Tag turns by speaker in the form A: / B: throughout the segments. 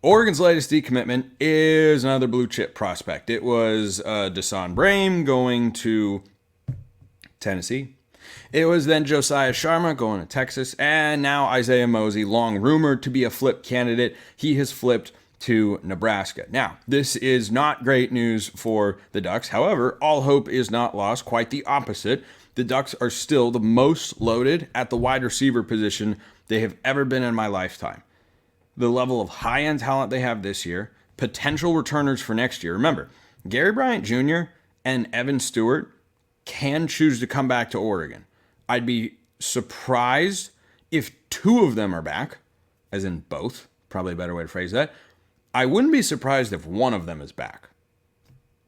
A: Oregon's latest decommitment is another blue chip prospect. It was Desan Brame going to Tennessee. It was then Josiah Sharma going to Texas, and now Isaiah Mozee, long rumored to be a flip candidate. He has flipped to Nebraska. Now, this is not great news for the Ducks. However, all hope is not lost. Quite the opposite. The Ducks are still the most loaded at the wide receiver position they have ever been in my lifetime. The level of high-end talent they have this year, potential returners for next year. Remember, Gary Bryant Jr. and Evan Stewart can choose to come back to Oregon. I'd be surprised if two of them are back, as in both, probably a better way to phrase that. I wouldn't be surprised if one of them is back.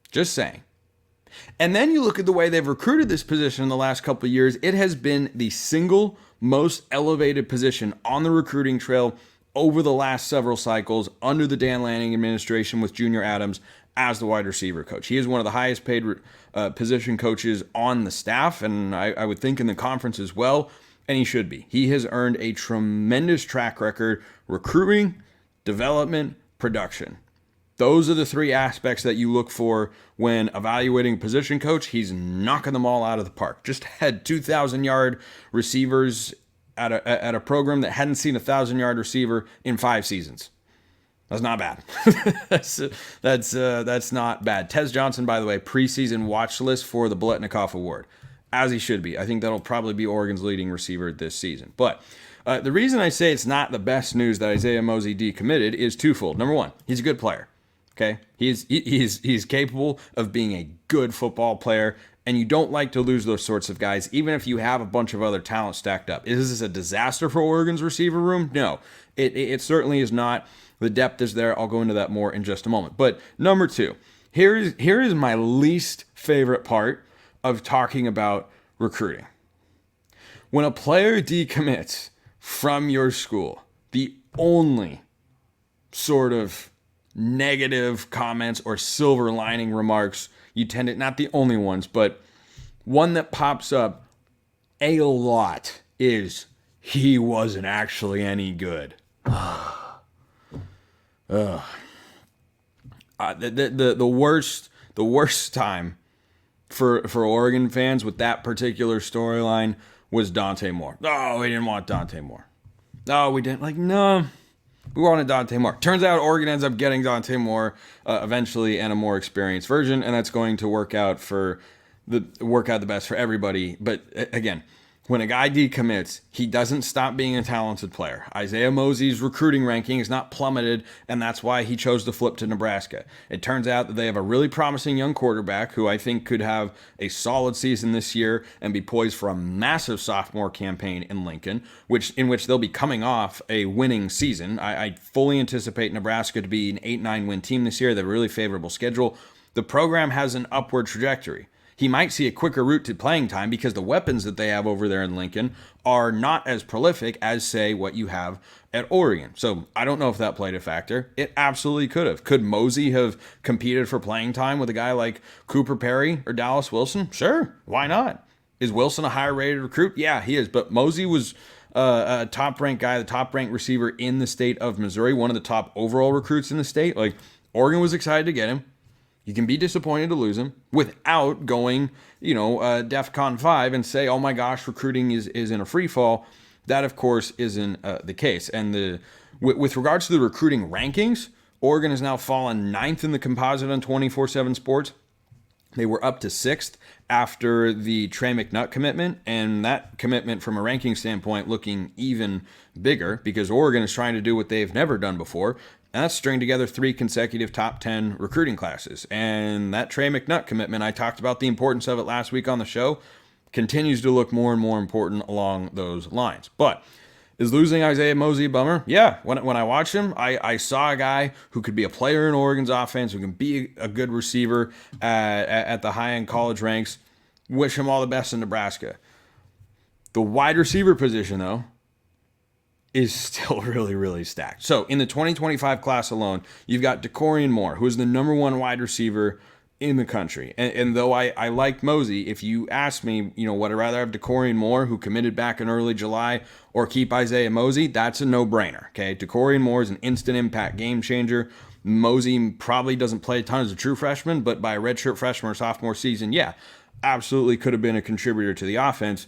A: Just saying. And then you look at the way they've recruited this position in the last couple of years. It has been the single most elevated position on the recruiting trail over the last several cycles under the Dan Lanning administration with Junior Adams as the wide receiver coach. He is one of the highest paid position coaches on the staff, and I would think in the conference as well, and he should be. He has earned a tremendous track record recruiting, development, production. Those are the three aspects that you look for when evaluating a position coach. He's knocking them all out of the park. Just had 2,000-yard receivers at a program that hadn't seen a 1,000-yard receiver in 5 seasons. That's not bad. that's not bad. Tez Johnson, by the way, preseason watch list for the Biletnikoff Award, as he should be. I think that'll probably be Oregon's leading receiver this season. But the reason I say it's not the best news that Isaiah Mozee decommitted is twofold. Number one, he's a good player. Okay, he's capable of being a good football player, and you don't like to lose those sorts of guys, even if you have a bunch of other talent stacked up. Is this a disaster for Oregon's receiver room? No, it certainly is not. The depth is there. I'll go into that more in just a moment. But number two, here is my least favorite part of talking about recruiting. When a player decommits from your school, the only sort of negative comments or silver lining remarks you tend to, not the only ones, but one that pops up a lot is, he wasn't actually any good. The worst time for Oregon fans with that particular storyline was Dante Moore. Oh, we didn't want Dante Moore. No, we didn't. No, we wanted Dante Moore. Turns out Oregon ends up getting Dante Moore eventually, and a more experienced version, and that's going to work out the best for everybody. But again, when a guy decommits, he doesn't stop being a talented player. Isaiah Mozee's recruiting ranking is not plummeted, and that's why he chose to flip to Nebraska. It turns out that they have a really promising young quarterback who I think could have a solid season this year and be poised for a massive sophomore campaign in Lincoln, in which they'll be coming off a winning season. I fully anticipate Nebraska to be an 8-9 win team this year. They have a really favorable schedule. The program has an upward trajectory. He might see a quicker route to playing time because the weapons that they have over there in Lincoln are not as prolific as, say, what you have at Oregon. So I don't know if that played a factor. It absolutely could have. Could Mosy have competed for playing time with a guy like Cooper Perry or Dallas Wilson? Sure. Why not? Is Wilson a higher rated recruit? Yeah, he is. But Mosy was a top-ranked guy, the top-ranked receiver in the state of Missouri, one of the top overall recruits in the state. Oregon was excited to get him. You can be disappointed to lose him without going, DEFCON 5 and say, oh my gosh, recruiting is in a free fall. That, of course, isn't the case. And with regards to the recruiting rankings, Oregon has now fallen 9th in the composite on 24/7 Sports. They were up to 6th after the Trey McNutt commitment, and that commitment from a ranking standpoint looking even bigger because Oregon is trying to do what they've never done before, and that's string together 3 consecutive top 10 recruiting classes. And that Trey McNutt commitment, I talked about the importance of it last week on the show, continues to look more and more important along those lines. But is losing Isaiah Mozee a bummer? Yeah. When I watched him, I saw a guy who could be a player in Oregon's offense, who can be a good receiver at the high-end college ranks. Wish him all the best in Nebraska. The wide receiver position, though, is still really, really stacked. So in the 2025 class alone, you've got Decorian Moore, who is the number 1 wide receiver in the country. And though I liked Mosy, if you ask me, would I rather have Decorian Moore, who committed back in early July, or keep Isaiah Mozee, that's a no-brainer, okay? Decorian Moore is an instant impact game changer. Mosy probably doesn't play a ton as a true freshman, but by a redshirt freshman or sophomore season, yeah, absolutely could have been a contributor to the offense.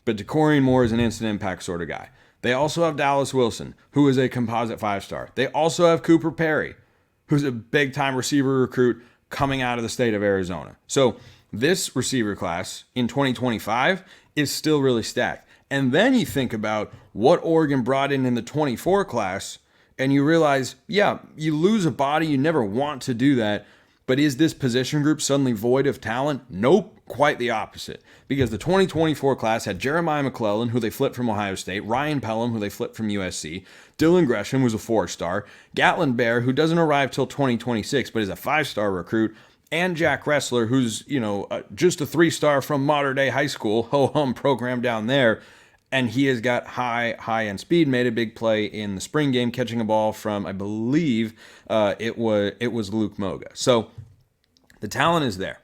A: But Decorian Moore is an instant impact sort of guy. They also have Dallas Wilson, who is a composite 5-star. They also have Cooper Perry, who's a big-time receiver recruit coming out of the state of Arizona. So this receiver class in 2025 is still really stacked. And then you think about what Oregon brought in the 24 class, and you realize, yeah, you lose a body. You never want to do that. But is this position group suddenly void of talent? Nope, quite the opposite. Because the 2024 class had Jeremiah McClellan, who they flipped from Ohio State, Ryan Pelham, who they flipped from USC, Dylan Gresham, who's a 4-star, Gatlin Bear, who doesn't arrive till 2026, but is a 5-star recruit, and Jack Ressler, who's, just a 3-star from Mater Dei High School, ho-hum program down there. And he has got high-end speed, made a big play in the spring game, catching a ball from, I believe, it was Luke Moga. So the talent is there.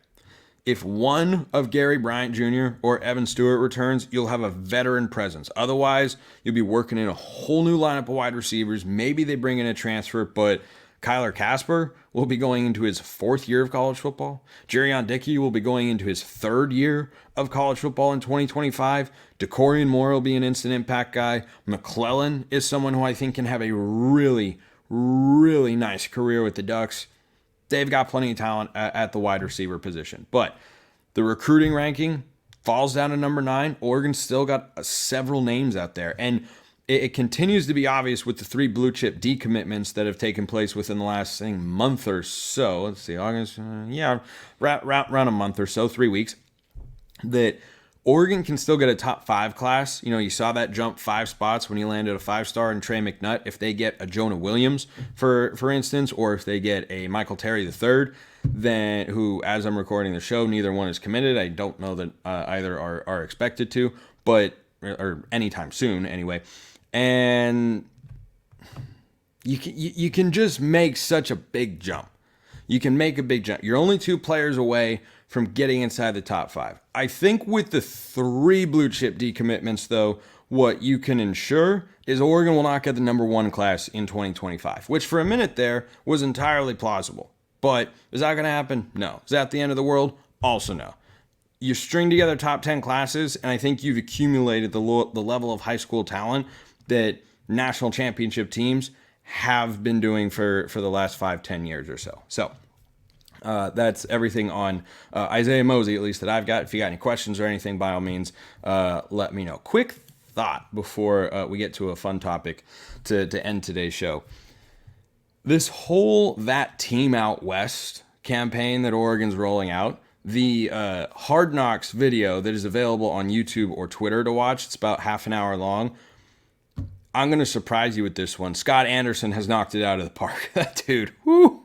A: If one of Gary Bryant Jr. or Evan Stewart returns, you'll have a veteran presence. Otherwise, you'll be working in a whole new lineup of wide receivers. Maybe they bring in a transfer, but Kyler Casper will be going into his 4th year of college football. Jerion Dickey will be going into his 3rd year of college football in 2025. Decorian Moore will be an instant impact guy. McClellan is someone who I think can have a really, really nice career with the Ducks. They've got plenty of talent at the wide receiver position. But the recruiting ranking falls down to number 9. Oregon's still got several names out there. And it continues to be obvious with the 3 blue chip decommitments that have taken place within the last month or so. Let's see, August, around a month or so, 3 weeks, that Oregon can still get a top 5 class. You saw that jump 5 spots when he landed a 5-star in Trey McNutt. If they get a Jonah Williams, for instance, or if they get a Michael Terry III, then who, as I'm recording the show, neither one is committed. I don't know that either are expected to, or anytime soon anyway. And you can just make such a big jump. You can make a big jump. You're only 2 players away from getting inside the top 5. I think with the 3 blue chip decommitments, though, what you can ensure is Oregon will not get the number 1 class in 2025, which for a minute there was entirely plausible. But is that going to happen? No. Is that the end of the world? Also no. You string together top 10 classes, and I think you've accumulated the level of high school talent that national championship teams have been doing for the last 5-10 years or so. So that's everything on Isaiah Mozee, at least that I've got. If you got any questions or anything, by all means, let me know. Quick thought before we get to a fun topic to end today's show. This whole That Team Out West campaign that Oregon's rolling out, the Hard Knocks video that is available on YouTube or Twitter to watch, it's about half an hour long. I'm going to surprise you with this one. Scott Anderson has knocked it out of the park. That dude, whoo,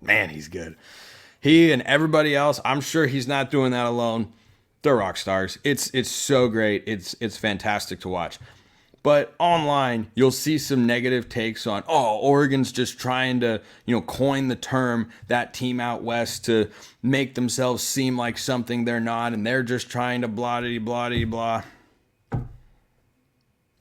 A: man, he's good. He and everybody else, I'm sure he's not doing that alone. They're rock stars. It's so great. It's fantastic to watch. But online, you'll see some negative takes on, Oregon's just trying to, coin the term That Team Out West to make themselves seem like something they're not, and they're just trying to blah.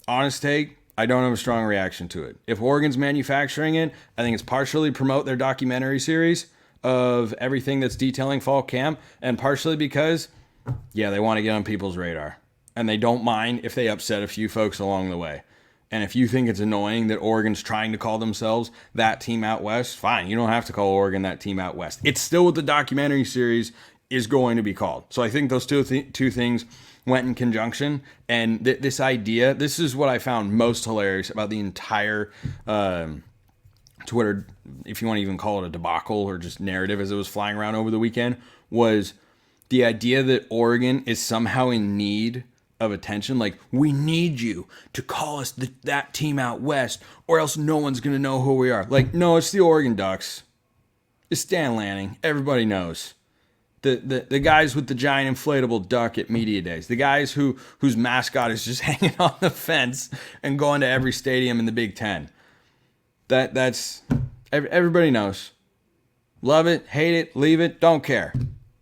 A: Honest take, I don't have a strong reaction to it. If Oregon's manufacturing it, I think it's partially promote their documentary series of everything that's detailing fall camp, and partially because, they want to get on people's radar. And they don't mind if they upset a few folks along the way. And if you think it's annoying that Oregon's trying to call themselves That Team Out West, fine. You don't have to call Oregon That Team Out West. It's still what the documentary series is going to be called. So I think those two things went in conjunction. And this idea, this is what I found most hilarious about the entire Twitter, if you want to even call it a debacle or just narrative as it was flying around over the weekend, was the idea that Oregon is somehow in need of attention. Like, we need you to call us That Team Out West, or else no one's going to know who we are. Like, no, it's the Oregon Ducks. It's Stan Lanning. Everybody knows. The guys with the giant inflatable duck at media days. The guys whose mascot is just hanging on the fence and going to every stadium in the Big Ten. That's everybody knows. Love it, hate it, leave it, don't care.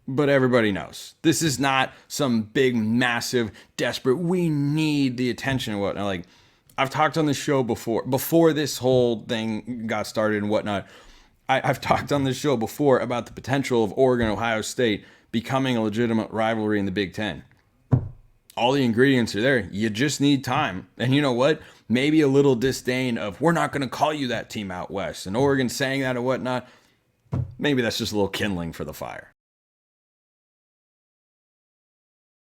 A: But everybody knows. This is not some big, massive, desperate, we need the attention and whatnot. Like, I've talked on this show before this whole thing got started and whatnot. I've talked on this show before about the potential of Oregon, Ohio State becoming a legitimate rivalry in the Big Ten. All the ingredients are there. You just need time. And you know what? Maybe a little disdain of, we're not going to call you that team out west. And Oregon saying that and whatnot. Maybe that's just a little kindling for the fire.